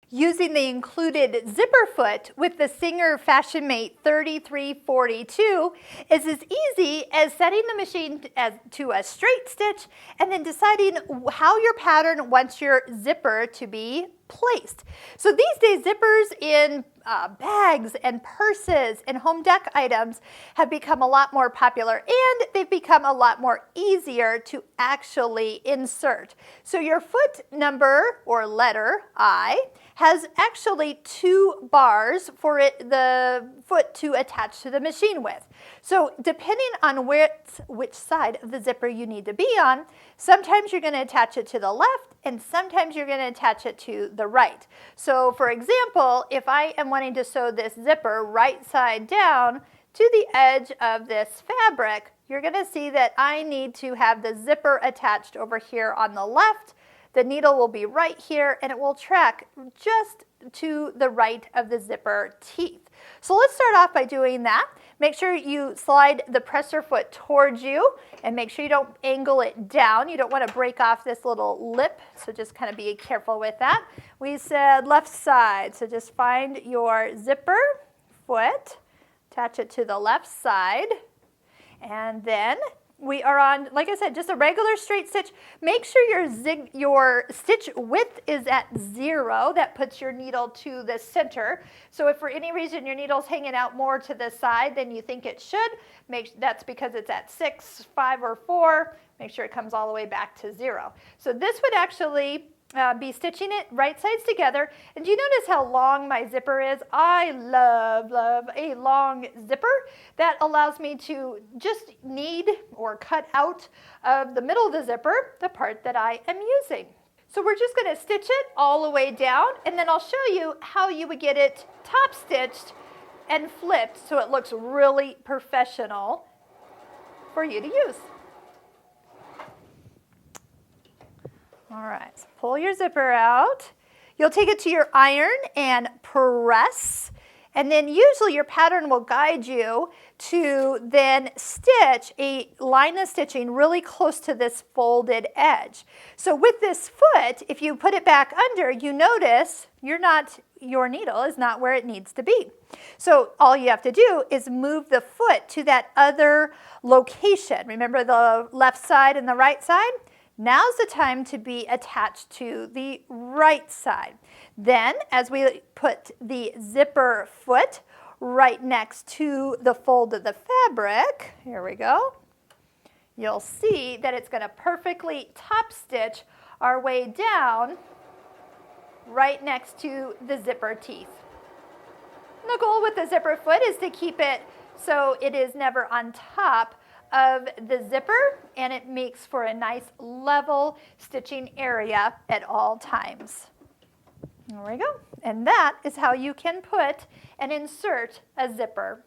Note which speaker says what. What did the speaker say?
Speaker 1: Using the included zipper foot with the Singer Fashion Mate 3342 is as easy as setting the machine to a straight stitch and then deciding how your pattern wants your zipper to be placed. So these days, zippers in bags and purses and home dec items have become a lot more popular, and they've become a lot more easier to actually insert. So your foot number or letter I has actually 2 bars for the foot to attach to the machine with. So depending on which side of the zipper you need to be on, sometimes you're going to attach it to the left and sometimes you're going to attach it to the right. So for example, if I am wanting to sew this zipper right side down to the edge of this fabric, you're going to see that I need to have the zipper attached over here on the left. The needle will be right here and it will track just to the right of the zipper teeth. So let's start off by doing that. Make sure you slide the presser foot towards you and make sure you don't angle it down. You don't want to break off this little lip, so just kind of be careful with that. We said left side, so just find your zipper foot, attach it to the left side, and then we are on, like I said, just a regular straight stitch. Make sure your stitch width is at 0. That puts your needle to the center. So if for any reason your needle's hanging out more to the side than you think it should, that's because it's at 6, 5, or 4. Make sure it comes all the way back to 0. So this would actually be stitching it right sides together. And do you notice how long my zipper is? I love a long zipper. That allows me to just knead or cut out of the middle of the zipper the part that I am using. So we're just going to stitch it all the way down, and then I'll show you how you would get it top stitched and flipped so it looks really professional for you to use. All right, so pull your zipper out. You'll take it to your iron and press, and then usually your pattern will guide you to then stitch a line of stitching really close to this folded edge. So with this foot, if you put it back under, you notice your needle is not where it needs to be. So all you have to do is move the foot to that other location. Remember the left side and the right side? Now's the time to be attached to the right side. Then, as we put the zipper foot right next to the fold of the fabric, here we go, you'll see that it's going to perfectly top stitch our way down right next to the zipper teeth. And the goal with the zipper foot is to keep it so it is never on top of the zipper, and it makes for a nice level stitching area at all times. There we go. And that is how you can put and insert a zipper.